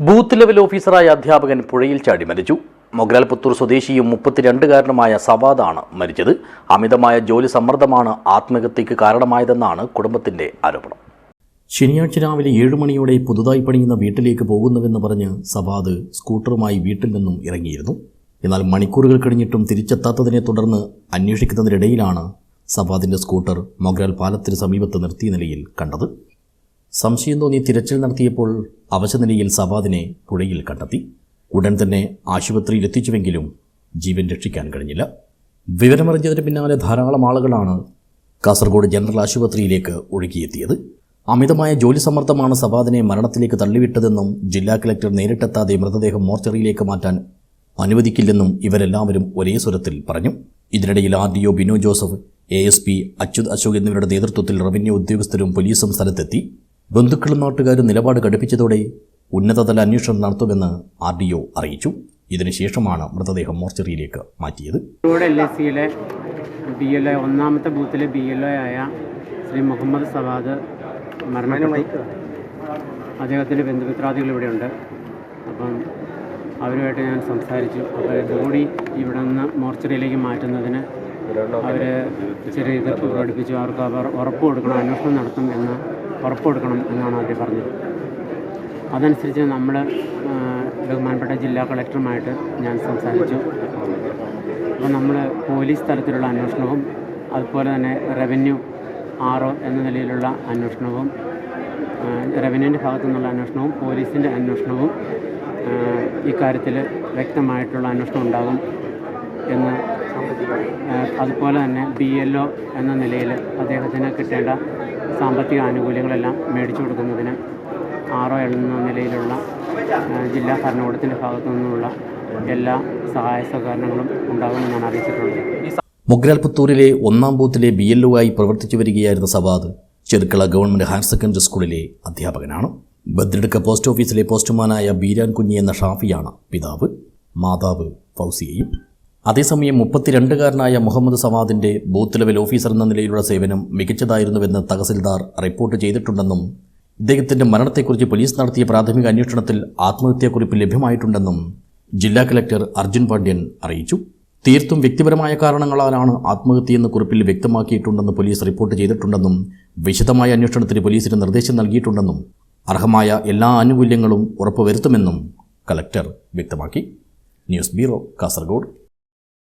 Booth level ഓഫീസറായ അധ്യാപകൻ പുഴയിൽ ചാടി മരിച്ചു. മൊഗ്രാൽ പുത്തൂർ സ്വദേശിയും 32കാരനുമായ സവാദാണ് മരിച്ചത്. അമിതമായ ജോലി സമ്മർദ്ദമാണ് ആത്മഹത്യയ്ക്ക് കാരണമായതെന്നാണ് കുടുംബത്തിന്റെ ആരോപണം. ശനിയാഴ്ച രാവിലെ 7 മണിയോടെ പുതുതായി പണിയുന്ന വീട്ടിലേക്ക് പോകുന്നുവെന്ന് പറഞ്ഞ് സവാദ് സ്കൂട്ടറുമായി വീട്ടിൽ നിന്നും ഇറങ്ങിയിരുന്നു. എന്നാൽ മണിക്കൂറുകൾ കഴിഞ്ഞിട്ടും തിരിച്ചെത്താത്തതിനെ തുടർന്ന് അന്വേഷിക്കുന്നതിനിടയിലാണ് സവാദിന്റെ സ്കൂട്ടർ മൊഗ്രാൽ പാലത്തിന് സമീപത്ത് നിർത്തിയ നിലയിൽ കണ്ടത്. സംശയം തോന്നി തിരച്ചിൽ നടത്തിയപ്പോൾ അവശനിലയിൽ സവാദിനെ പുഴയിൽ കണ്ടെത്തി. ഉടൻ തന്നെ ആശുപത്രിയിൽ എത്തിച്ചുവെങ്കിലും ജീവൻ രക്ഷിക്കാൻ കഴിഞ്ഞില്ല. വിവരമറിഞ്ഞതിന് പിന്നാലെ ധാരാളം ആളുകളാണ് കാസർഗോഡ് ജനറൽ ആശുപത്രിയിലേക്ക് ഒഴുകിയെത്തിയത്. അമിതമായ ജോലി സമ്മർദ്ദമാണ് സവാദിനെ മരണത്തിലേക്ക് തള്ളിവിട്ടതെന്നും ജില്ലാ കളക്ടർ നേരിട്ടെത്താതെ മൃതദേഹം മോർച്ചറിയിലേക്ക് മാറ്റാൻ അനുവദിക്കില്ലെന്നും ഇവരെല്ലാവരും ഒരേ സ്വരത്തിൽ പറഞ്ഞു. ഇതിനിടയിൽ RDO Bino Joseph, ASP Achyut Ashok എന്നിവരുടെ നേതൃത്വത്തിൽ റവന്യൂ ഉദ്യോഗസ്ഥരും പോലീസും സ്ഥലത്തെത്തി. ബന്ധുക്കളും നാട്ടുകാരും നിലപാട് ഘടിപ്പിച്ചതോടെ ഉന്നതതല അന്വേഷണം നടത്തുമെന്ന് RDO അറിയിച്ചു. ഇതിനുശേഷമാണ് മൃതദേഹം മോർച്ചറിയിലേക്ക് മാറ്റിയത്. LICയിലെ BLO ഒന്നാമത്തെ ബൂത്തിലെ BLO ആയ ശ്രീ മുഹമ്മദ് സവാദ് മരണപ്പെട്ടു. അദ്ദേഹത്തിൻ്റെ ബന്ധുമിത്രാദികൾ ഇവിടെയുണ്ട്. അപ്പം അവരുമായിട്ട് ഞാൻ സംസാരിച്ചു. അപ്പോൾ ഇതുകൂടി ഇവിടെ നിന്ന് മോർച്ചറിയിലേക്ക് മാറ്റുന്നതിന് അവർ ചെറിയ എതിർപ്പ് പ്രകടിപ്പിച്ചു. അവർക്ക് അവർ ഉറപ്പ് കൊടുക്കണം, അന്വേഷണം നടത്തും എന്ന് ഉറപ്പ് കൊടുക്കണം എന്നാണ് അവർ പറഞ്ഞത്. അതനുസരിച്ച് നമ്മൾ ബഹുമാനപ്പെട്ട ജില്ലാ കളക്ടറുമായിട്ട് ഞാൻ സംസാരിച്ചു. അപ്പോൾ നമ്മൾ പോലീസ് തലത്തിലുള്ള അന്വേഷണവും അതുപോലെ തന്നെ റവന്യൂ RO എന്ന നിലയിലുള്ള അന്വേഷണവും, റവന്യൂവിൻ്റെ ഭാഗത്തു നിന്നുള്ള അന്വേഷണവും പോലീസിൻ്റെ അന്വേഷണവും ഇക്കാര്യത്തിൽ വ്യക്തമായിട്ടുള്ള അന്വേഷണം ഉണ്ടാകും എന്ന്, അതുപോലെ തന്നെ BLO എന്ന നിലയിൽ അദ്ദേഹത്തിന് കിട്ടേണ്ട സാമ്പത്തിക ആനുകൂല്യങ്ങളെല്ലാം മേടിച്ചു കൊടുക്കുന്നതിന് RO എന്ന നിലയിലുള്ള ജില്ലാ ഭരണകൂടത്തിൻ്റെ ഭാഗത്തു നിന്നുള്ള എല്ലാ സഹായ സഹകരണങ്ങളും ഉണ്ടാകുമെന്നാണ് അറിയിച്ചിട്ടുള്ളത്. മൊഗ്രാൽ പുത്തൂരിലെ 1-ാം ബൂത്തിലെ BLO ആയി പ്രവർത്തിച്ചു വരികയായിരുന്ന Sawad Cherukkala government higher secondary സ്കൂളിലെ അധ്യാപകനാണ്. ബദ്രടുക്ക പോസ്റ്റ് ഓഫീസിലെ പോസ്റ്റ്മാനായ ബീരാൻ കുഞ്ഞി എന്ന ഷാഫിയാണ് പിതാവ്. മാതാവ് ഫൗസിയയും. അതേസമയം 32കാരനായ മുഹമ്മദ് സവാദിന്റെ ബൂത്ത് ലെവൽ ഓഫീസർ എന്ന നിലയിലുള്ള സേവനം മികച്ചതായിരുന്നുവെന്ന് തഹസിൽദാർ റിപ്പോർട്ട് ചെയ്തിട്ടുണ്ടെന്നും ഇദ്ദേഹത്തിന്റെ മരണത്തെക്കുറിച്ച് പോലീസ് നടത്തിയ പ്രാഥമിക അന്വേഷണത്തിൽ ആത്മഹത്യാക്കുറിപ്പ് ലഭ്യമായിട്ടുണ്ടെന്നും ജില്ലാ കളക്ടർ അർജുൻ പാണ്ഡ്യൻ അറിയിച്ചു. തീർത്തും വ്യക്തിപരമായ കാരണങ്ങളാലാണ് ആത്മഹത്യയെന്ന് കുറിപ്പിൽ വ്യക്തമാക്കിയിട്ടുണ്ടെന്ന് പോലീസ് റിപ്പോർട്ട് ചെയ്തിട്ടുണ്ടെന്നും വിശദമായ അന്വേഷണത്തിന് പോലീസിന് നിർദ്ദേശം നൽകിയിട്ടുണ്ടെന്നും അർഹമായ എല്ലാ ആനുകൂല്യങ്ങളും ഉറപ്പുവരുത്തുമെന്നും കളക്ടർ വ്യക്തമാക്കി. News bureau, Kasaragod.